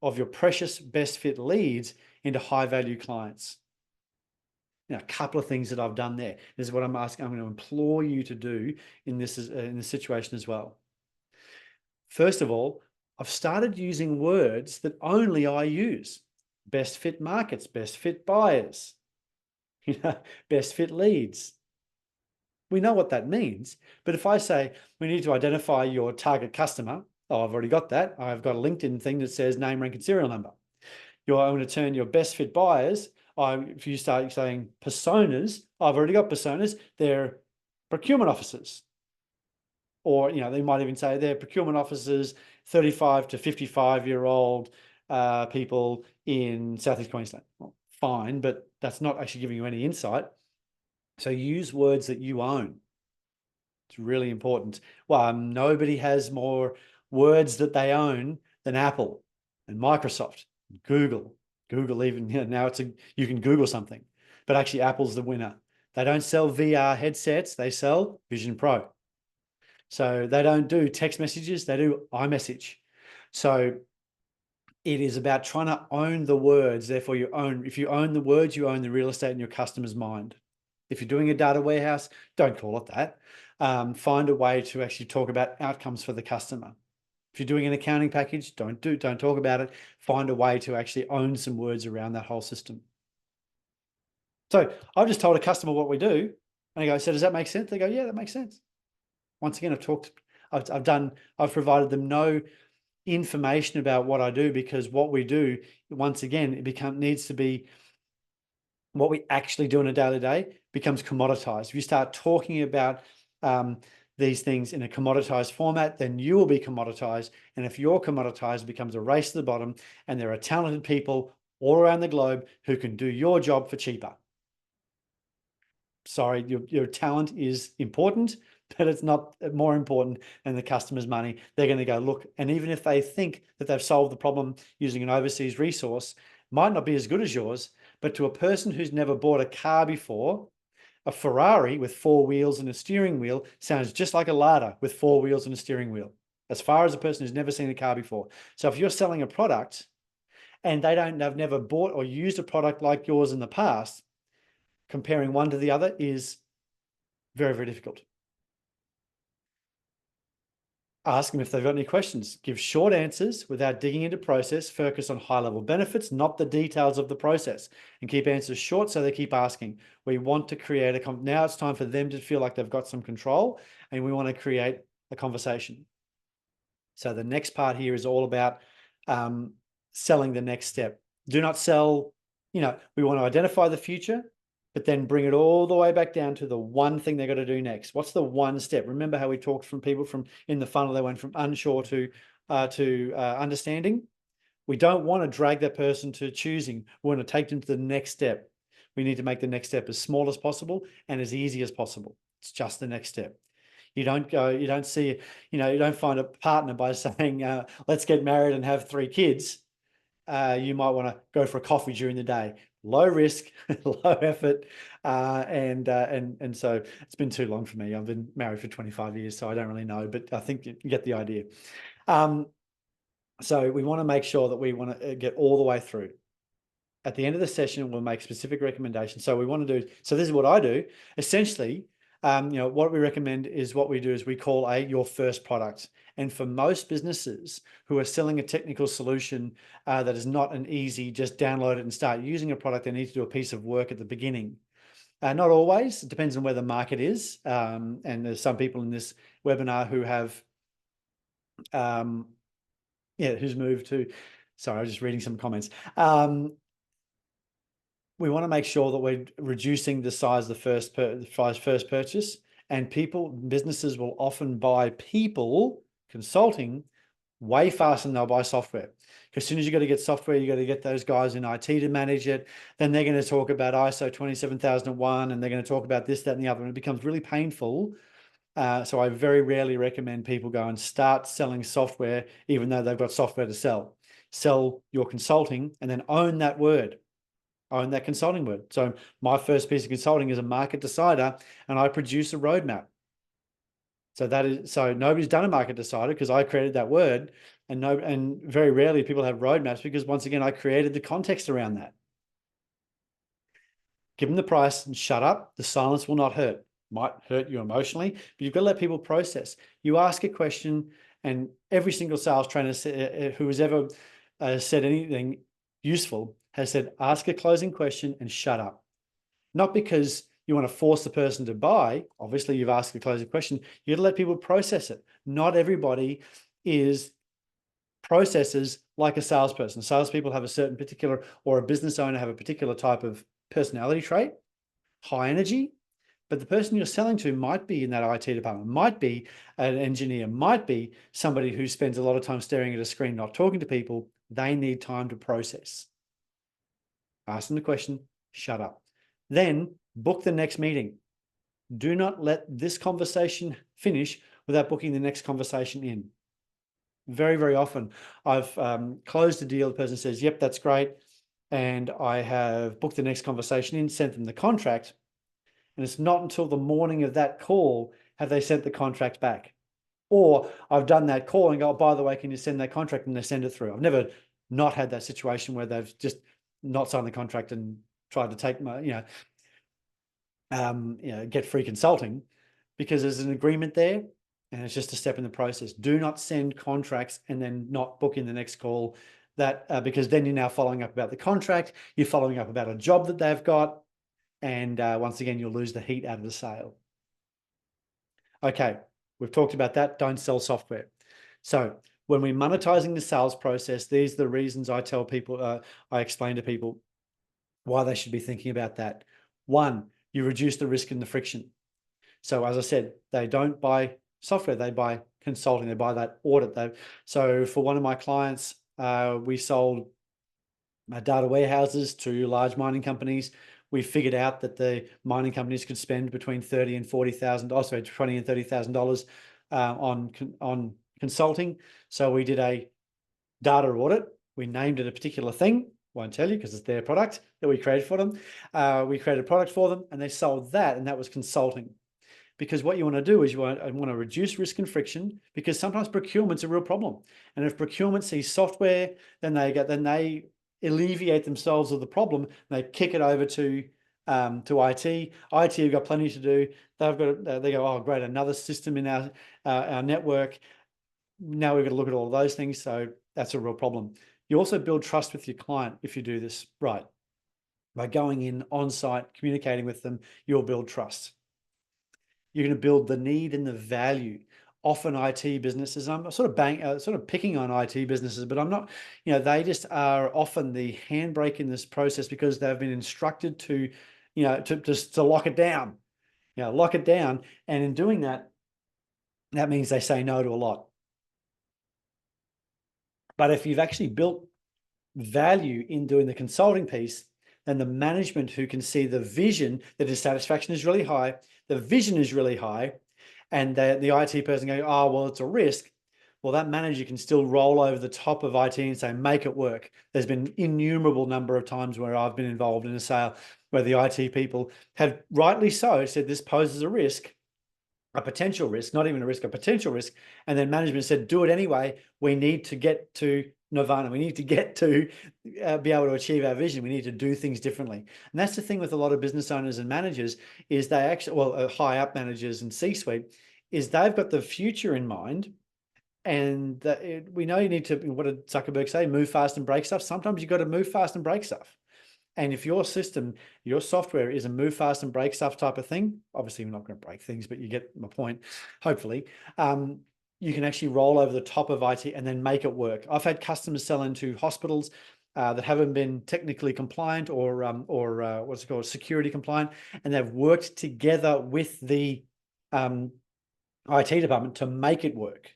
Speaker 1: of your precious best fit leads into high value clients. A couple of things that I've done there. This is what I'm asking. I'm going to implore you to do in this situation as well. First of all, I've started using words that only I use. Best fit markets, best fit buyers, best fit leads. We know what that means. But if I say we need to identify your target customer, oh, I've already got that. I've got a LinkedIn thing that says name, rank, and serial number. I'm going to turn your best fit buyers. If you start saying personas, I've already got personas. They're procurement officers. Or, they might even say they're procurement officers 35 to 55-year-old people in Southeast Queensland. Well, fine, but that's not actually giving you any insight. So use words that you own. It's really important. Well, nobody has more words that they own than Apple and Microsoft, Google. Google even, now you can Google something, but actually Apple's the winner. They don't sell VR headsets, they sell Vision Pro. So they don't do text messages, they do iMessage. So it is about trying to own the words. Therefore, if you own the words, you own the real estate in your customer's mind. If you're doing a data warehouse, don't call it that. Find a way to actually talk about outcomes for the customer. If you're doing an accounting package, don't talk about it. Find a way to actually own some words around that whole system. So I've just told a customer what we do, and I go, so does that make sense? They go, yeah, that makes sense. Once again, I've provided them no information about what I do, because what we do, once again, needs to be what we actually do on a daily day becomes commoditized. If you start talking about these things in a commoditized format, then you will be commoditized. And if you're commoditized, it becomes a race to the bottom. And there are talented people all around the globe who can do your job for cheaper. Sorry, your talent is important, but it's not more important than the customer's money. They're going to go look, and even if they think that they've solved the problem using an overseas resource, might not be as good as yours, but to a person who's never bought a car before, a Ferrari with 4 wheels and a steering wheel sounds just like a Lada with 4 wheels and a steering wheel, as far as a person who's never seen a car before. So if you're selling a product and they've never bought or used a product like yours in the past, comparing one to the other is very, very difficult. Ask them if they've got any questions. Give short answers without digging into process. Focus on high-level benefits, not the details of the process, and keep answers short so they keep asking. We want to create now it's time for them to feel like they've got some control, and we want to create a conversation. So the next part here is all about selling the next step. Do not sell, we want to identify the future, but then bring it all the way back down to the one thing they've got to do next. What's the one step? Remember how we talked from people in the funnel, they went from unsure to understanding. We don't want to drag that person to choosing. We want to take them to the next step. We need to make the next step as small as possible and as easy as possible. It's just the next step. You don't find a partner by saying, let's get married and have 3 kids. You might want to go for a coffee during the day. Low risk, low effort, and so it's been too long for me. I've been married for 25 years, so I don't really know, but I think you get the idea. So we want to make sure that we want to get all the way through. At the end of the session, we'll make specific recommendations. So we want to do. So this is what I do. Essentially, what we recommend is what we do is we call your first product. And for most businesses who are selling a technical solution that is not an easy, just download it and start using a product, they need to do a piece of work at the beginning. Not always. It depends on where the market is. And there's some people in this webinar who have, who's moved to, sorry, I was just reading some comments. We want to make sure that we're reducing the size of the first purchase, and businesses will often buy people consulting way faster than they'll buy software. Because as soon as you got to get software, you got to get those guys in IT to manage it. Then they're going to talk about ISO 27001, and they're going to talk about this, that, and the other, and it becomes really painful. So I very rarely recommend people go and start selling software, even though they've got software to sell. Sell your consulting and then own that word. Own that consulting word. So my first piece of consulting is a market decider, and I produce a roadmap. So nobody's done a market decider because I created that word, and very rarely people have roadmaps because, once again, I created the context around that. Give them the price and shut up. The silence will not hurt. Might hurt you emotionally, but you've got to let people process. You ask a question, and every single sales trainer who has ever said anything useful has said, ask a closing question and shut up. Not because you want to force the person to buy. Obviously, you've asked a closing question. You got to let people process it. Not everybody processes like a salesperson. Salespeople have a certain particular, or a business owner have a particular type of personality trait, high energy, But the person you're selling to might be in that IT department, might be an engineer, might be somebody who spends a lot of time staring at a screen, not talking to people. They need time to process. Ask them the question, shut up. Then book the next meeting. Do not let this conversation finish without booking the next conversation in. Very, very often I've closed a deal. The person says, yep, that's great. And I have booked the next conversation in, sent them the contract. And it's not until the morning of that call have they sent the contract back. Or I've done that call and go, oh, by the way, can you send that contract? And they send it through. I've never not had that situation where they've just not signed the contract and tried to take my, get free consulting, because there's an agreement there and it's just a step in the process. Do not send contracts and then not book in the next call, because then you're now following up about the contract, you're following up about a job that they've got, and once again, you'll lose the heat out of the sale. Okay, we've talked about that. Don't sell software. So when we're monetizing the sales process, these are the reasons I tell people, I explain to people why they should be thinking about that. One, you reduce the risk and the friction. So as I said, they don't buy software, they buy consulting, they buy that audit. So for one of my clients, we sold data warehouses to large mining companies. We figured out that the mining companies could spend between $30,000 and $40,000, sorry, $20,000 and $30,000 on consulting. So we did a data audit. We named it a particular thing. Won't tell you because it's their product that we created for them. We created a product for them and they sold that, and that was consulting. Because what you want to do is you want to reduce risk and friction, because sometimes procurement's a real problem. And if procurement sees software, then they alleviate themselves of the problem. They kick it over to IT. IT have got plenty to do. They go, oh great, another system in our network. Now we've got to look at all of those things. So that's a real problem. You also build trust with your client if you do this right. By going in on site, communicating with them, you'll build trust. You're going to build the need and the value. Often IT businesses, I'm sort of picking on IT businesses, but I'm not, they just are often the handbrake in this process because they've been instructed to lock it down, lock it down. And in doing that, that means they say no to a lot. But if you've actually built value in doing the consulting piece, then the management who can see the vision, the dissatisfaction is really high, the vision is really high, and the IT person going, oh, well, it's a risk. Well, that manager can still roll over the top of IT and say, make it work. There's been innumerable number of times where I've been involved in a sale where the IT people have rightly so said this poses a risk, a potential risk, not even a risk, a potential risk. And then management said, do it anyway. We need to get to nirvana. We need to get to be able to achieve our vision. We need to do things differently. And that's the thing with a lot of business owners and managers is they actually, high up managers and C-suite, is they've got the future in mind. And we know you need to, what did Zuckerberg say? Move fast and break stuff. Sometimes you've got to move fast and break stuff. And if your system, your software is a move fast and break stuff type of thing, obviously we're not going to break things, but you get my point, hopefully, you can actually roll over the top of IT and then make it work. I've had customers sell into hospitals that haven't been technically compliant or what's it called, security compliant, and they've worked together with the IT department to make it work.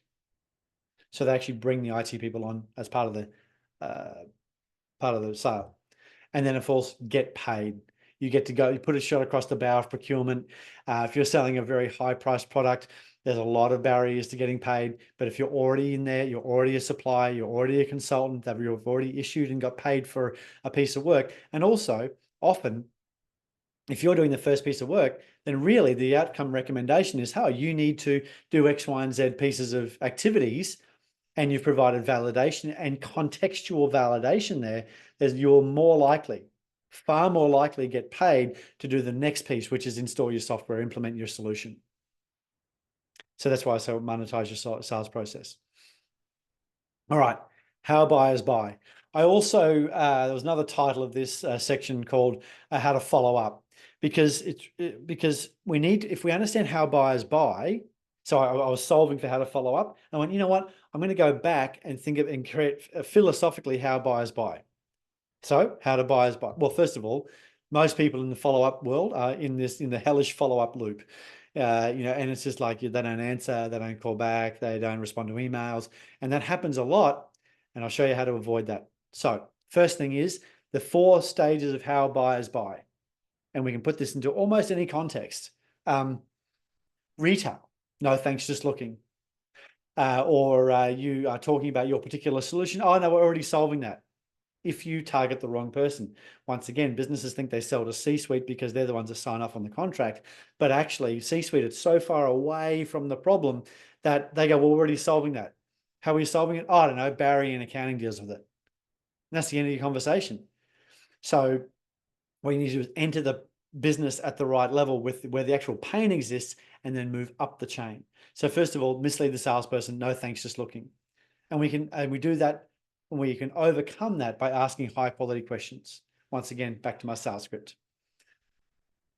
Speaker 1: So they actually bring the IT people on as part of the sale. And then, of course, get paid. You get to go, you put a shot across the bow of procurement. If you're selling a very high-priced product, there's a lot of barriers to getting paid. But if you're already in there, you're already a supplier, you're already a consultant, that you've already issued and got paid for a piece of work. And also, often, if you're doing the first piece of work, then really the outcome recommendation is, oh, you need to do X, Y, and Z pieces of activities, and you've provided validation and contextual validation there, you're more likely, far more likely get paid to do the next piece, which is install your software, implement your solution. So that's why I say monetize your sales process. All right, how buyers buy. I also, there was another title of this section called how to follow up, because we need, if we understand how buyers buy, so I was solving for how to follow up. I went, you know what? I'm going to go back and think of and create philosophically how buyers buy. So how do buyers buy? Well, first of all, Most people in the follow-up world are in the hellish follow-up loop. And it's just like they don't answer, they don't call back, they don't respond to emails, and that happens a lot. And I'll show you how to avoid that. So first thing is the 4 stages of how buyers buy. And we can put this into almost any context. Retail, no thanks, just looking. Or you are talking about your particular solution. Oh, no, we're already solving that. If you target the wrong person. Once again, businesses think they sell to C-suite because they're the ones that sign off on the contract. But actually, C-suite is so far away from the problem that they go, well, we're already solving that. How are you solving it? Oh, I don't know. Barry in accounting deals with it. And that's the end of your conversation. So what you need to do is enter the business at the right level with where the actual pain exists, and then move up the chain. So first of all, mislead the salesperson. No thanks, just looking. And we do that, and we can overcome that by asking high quality questions. Once again, back to my sales script.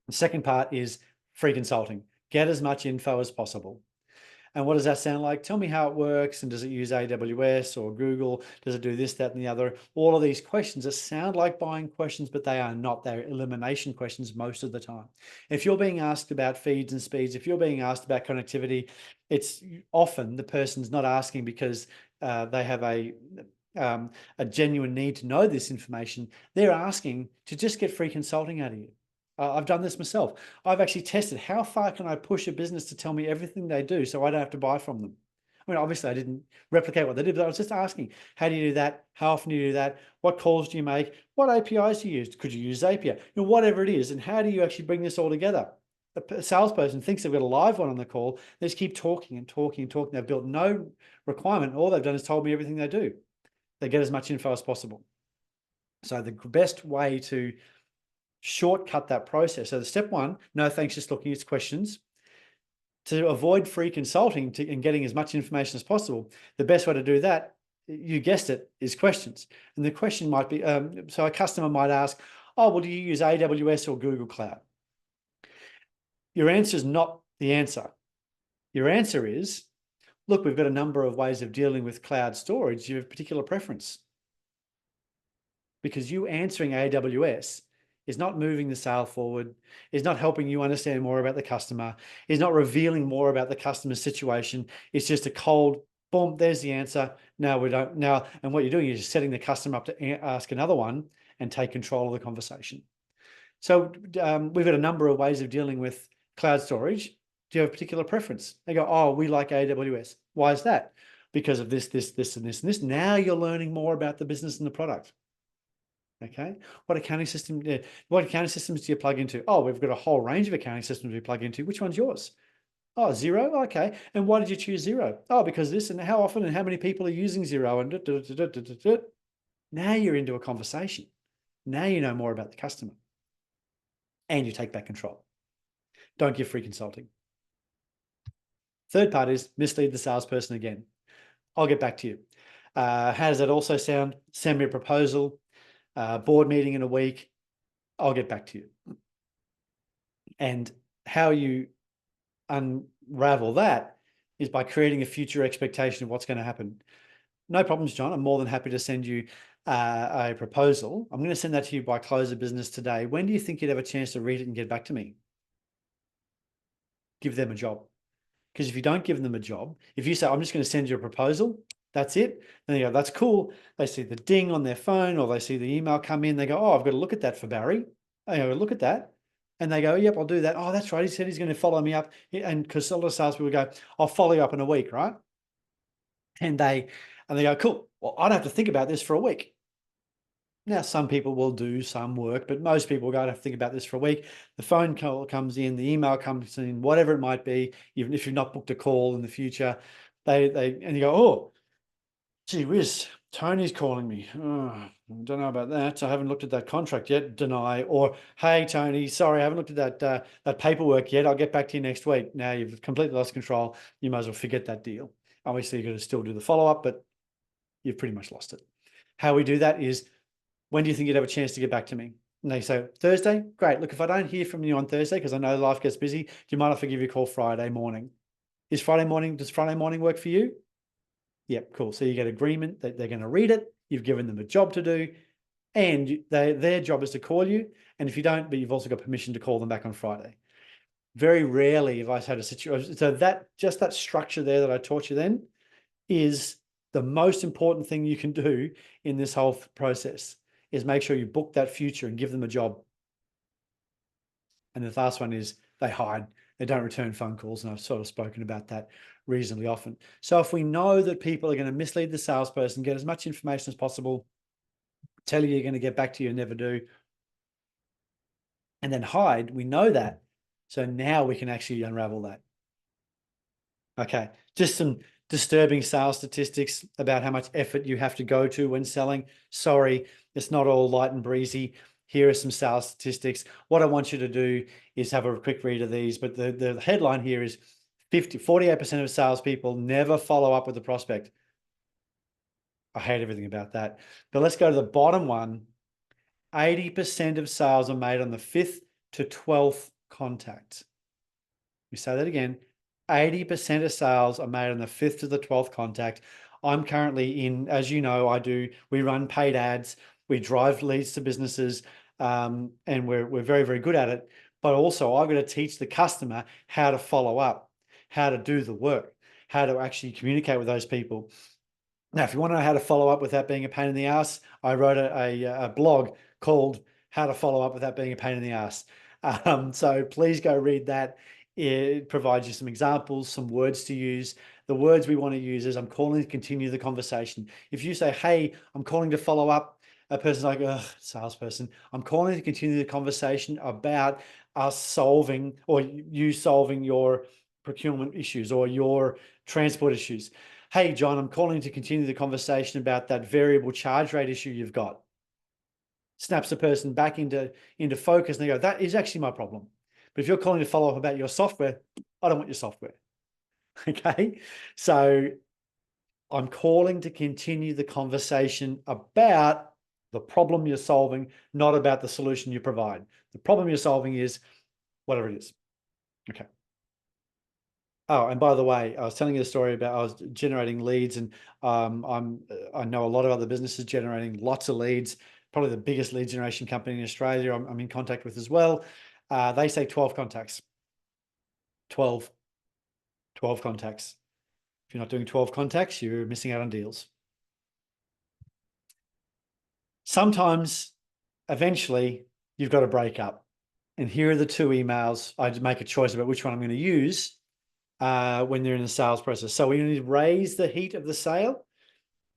Speaker 1: The second part is free consulting. Get as much info as possible. And what does that sound like? Tell me how it works. And does it use AWS or Google? Does it do this, that, and the other? All of these questions that sound like buying questions, but they are not. They're elimination questions most of the time. If you're being asked about feeds and speeds, if you're being asked about connectivity, it's often the person's not asking because they have a genuine need to know this information. They're asking to just get free consulting out of you. I've done this myself. I've actually tested how far can I push a business to tell me everything they do so I don't have to buy from them. I mean, obviously I didn't replicate what they did, but I was just asking, how do you do that? How often do you do that? What calls do you make? What APIs do you use? Could you use API? Whatever it is, and how do you actually bring this all together? A salesperson thinks they've got a live one on the call. They just keep talking and talking and talking. They've built no requirement. All they've done is told me everything they do. They get as much info as possible. So the best way to shortcut that process. So the step 1, no thanks, just looking at questions. To avoid free consulting and getting as much information as possible, the best way to do that, you guessed it, is questions. And the question might be, so a customer might ask, oh, well, do you use AWS or Google Cloud? Your answer is not the answer. Your answer is, look, we've got a number of ways of dealing with cloud storage. Do you have a particular preference? Because you answering AWS is not moving the sale forward, is not helping you understand more about the customer, is not revealing more about the customer's situation. It's just a cold, boom, there's the answer. Now we don't, now, and what you're doing is just setting the customer up to ask another one and take control of the conversation. So we've got a number of ways of dealing with cloud storage. Do you have a particular preference? They go, oh, we like AWS. Why is that? Because of this, this, this, and this, and this. Now you're learning more about the business and the product. Okay, what accounting systems do you plug into? Oh, we've got a whole range of accounting systems we plug into. Which one's yours? Oh, Xero. Okay, and why did you choose Xero? Oh, because this, and how often and how many people are using Xero, and now you're into a conversation. Now you know more about the customer, and you take back control. Don't give free consulting. Third part is mislead the salesperson again. I'll get back to you. How does that also sound? Send me a proposal. Board meeting in a week, I'll get back to you. And how you unravel that is by creating a future expectation of what's going to happen. No problems, John. I'm more than happy to send you a proposal. I'm going to send that to you by close of business today. When do you think you'd have a chance to read it and get back to me? Give them a job. Because if you don't give them a job, if you say, I'm just going to send you a proposal, that's it. Then they go, that's cool. They see the ding on their phone, or they see the email come in. They go, oh, I've got to look at that for Barry. I go, look at that. And they go, yep, I'll do that. Oh, that's right. He said he's going to follow me up. And because a lot of salespeople go, I'll follow you up in a week, right? And they go, cool. Well, I don't have to think about this for a week. Now, some people will do some work, but most people go, I have to think about this for a week. The phone call comes in, the email comes in, whatever it might be, even if you've not booked a call in the future, and you go, oh, gee whiz, Tony's calling me. Oh, I don't know about that. I haven't looked at that contract yet. Deny. Or, hey, Tony, sorry, I haven't looked at that paperwork yet. I'll get back to you next week. Now you've completely lost control. You might as well forget that deal. Obviously, you're going to still do the follow-up, but you've pretty much lost it. How we do that is, when do you think you'd have a chance to get back to me? And they say, Thursday? Great. Look, if I don't hear from you on Thursday, because I know life gets busy, do you mind if I give you a call Friday morning? Does Friday morning work for you? Yep, cool. So you get agreement that they're going to read it. You've given them a job to do, and their job is to call you And if you don't, but you've also got permission to call them back on Friday. Very rarely have I had a situation. So that structure there that I taught you then is the most important thing you can do in this whole process, is make sure you book that future and give them a job. And the last one is they hide. They don't return phone calls. And I've sort of spoken about that reasonably often. So if we know that people are going to mislead the salesperson, get as much information as possible, tell you you're going to get back to you and never do, and then hide, we know that. So now we can actually unravel that. Okay, just some disturbing sales statistics about how much effort you have to go to when selling. Sorry, it's not all light and breezy. Here are some sales statistics. What I want you to do is have a quick read of these, but the headline here is 48% of salespeople never follow up with the prospect. I hate everything about that. But let's go to the bottom one. 80% of sales are made on the 5th to 12th contact. We say that again. 80% of sales are made on the 5th to the 12th contact. I'm currently in, as you know, we run paid ads, we drive leads to businesses, and we're very, very good at it. But also I've got to teach the customer how to follow up, how to do the work, how to actually communicate with those people. Now, if you want to know how to follow up without being a pain in the ass, I wrote a blog called How to Follow Up Without Being a Pain in the Ass. So please go read that. It provides you some examples, some words to use. The words we want to use is I'm calling to continue the conversation. If you say, hey, I'm calling to follow up, a person's like, ugh, salesperson, I'm calling to continue the conversation about us solving, or you solving your procurement issues or your transport issues. Hey, John, I'm calling to continue the conversation about that variable charge rate issue you've got. Snaps the person back into focus, and they go, that is actually my problem. But if you're calling to follow up about your software, I don't want your software. Okay. So I'm calling to continue the conversation about the problem you're solving, not about the solution you provide. The problem you're solving is whatever it is. Okay. Oh, and by the way, I was telling you a story about I was generating leads, and I know a lot of other businesses generating lots of leads. Probably the biggest lead generation company in Australia I'm in contact with as well. They say 12 contacts. 12 contacts. If you're not doing 12 contacts, you're missing out on deals. Sometimes, eventually, you've got to break up. And here are the two emails. I make a choice about which one I'm going to use when they're in the sales process. So we need to raise the heat of the sale.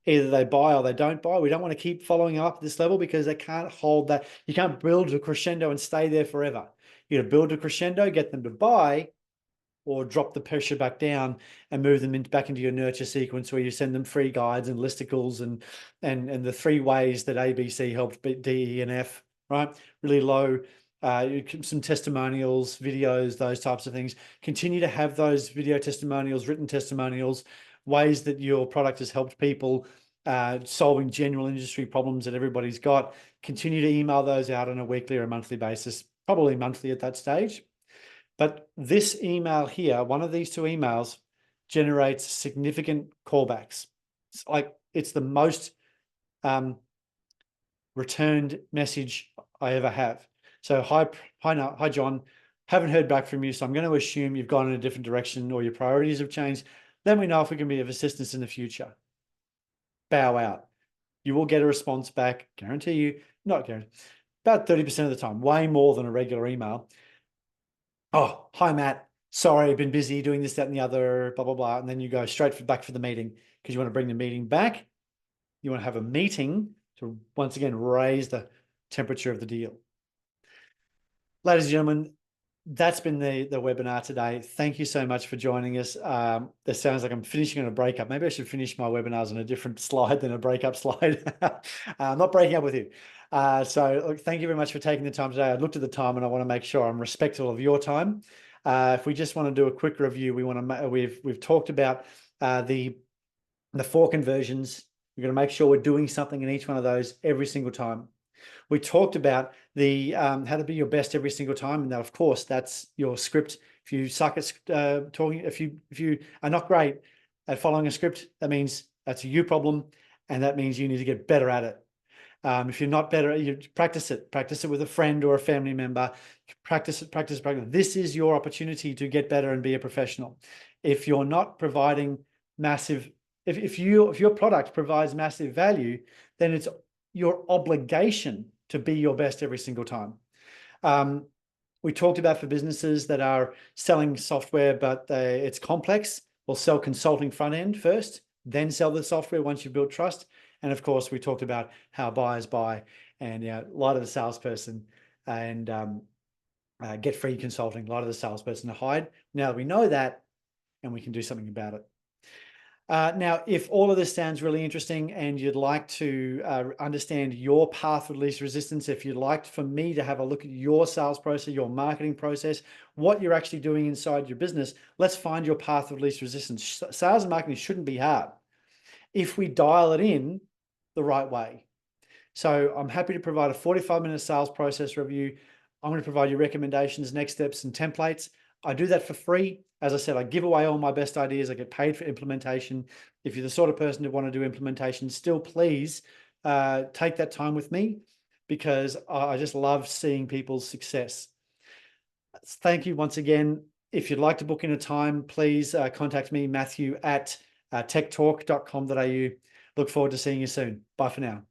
Speaker 1: Either they buy or they don't buy. We don't want to keep following up at this level because they can't hold that. You can't build a crescendo and stay there forever. You got to build a crescendo, get them to buy, or drop the pressure back down and move them back into your nurture sequence where you send them free guides and listicles and the 3 ways that ABC helped beat D, E, and F, right? Really low, some testimonials, videos, those types of things. Continue to have those video testimonials, written testimonials, ways that your product has helped people solving general industry problems that everybody's got. Continue to email those out on a weekly or a monthly basis, probably monthly at that stage. But this email here, one of these 2 emails, generates significant callbacks. It's the most returned message I ever have. So hi John, haven't heard back from you, so I'm going to assume you've gone in a different direction or your priorities have changed. Let me know if we can be of assistance in the future. Bow out. You will get a response back, guarantee you, not guarantee, about 30% of the time, way more than a regular email. Oh, hi, Matt. Sorry, I've been busy doing this, that, and the other, blah, blah, blah. And then you go straight back for the meeting because you want to bring the meeting back. You want to have a meeting to once again raise the temperature of the deal. Ladies and gentlemen, that's been the webinar today. Thank you so much for joining us. It sounds like I'm finishing on a breakup. Maybe I should finish my webinars on a different slide than a breakup slide. I'm not breaking up with you. So look, thank you very much for taking the time today. I looked at the time and I want to make sure I'm respectful of your time. If we just want to do a quick review, we've talked about the 4 conversions. We're going to make sure we're doing something in each one of those every single time. We talked about the how to be your best every single time, and now, of course, that's your script. If you suck at talking, if you are not great at following a script, that means that's a you problem, and that means you need to get better at it. If you're not better, you practice it. Practice it with a friend or a family member. Practice it, practice, practice. This is your opportunity to get better and be a professional. If you're not providing massive, if your product provides massive value, then it's your obligation to be your best every single time. We talked about for businesses that are selling software, but it's complex. We'll sell consulting front end first, then sell the software once you've built trust. And of course, we talked about how buyers buy and lie to the salesperson and get free consulting, lie to the salesperson to hide. Now that we know that, and we can do something about it. Now, if all of this sounds really interesting and you'd like to understand your path of least resistance, if you'd like for me to have a look at your sales process, your marketing process, what you're actually doing inside your business, let's find your path of least resistance. Sales and marketing shouldn't be hard if we dial it in the right way. So I'm happy to provide a 45-minute sales process review. I'm going to provide you recommendations, next steps, and templates. I do that for free. As I said, I give away all my best ideas. I get paid for implementation. If you're the sort of person who want to do implementation, still please take that time with me, because I just love seeing people's success. Thank you once again. If you'd like to book in a time, please contact me, Matthew, at techtorque.com.au. Look forward to seeing you soon. Bye for now.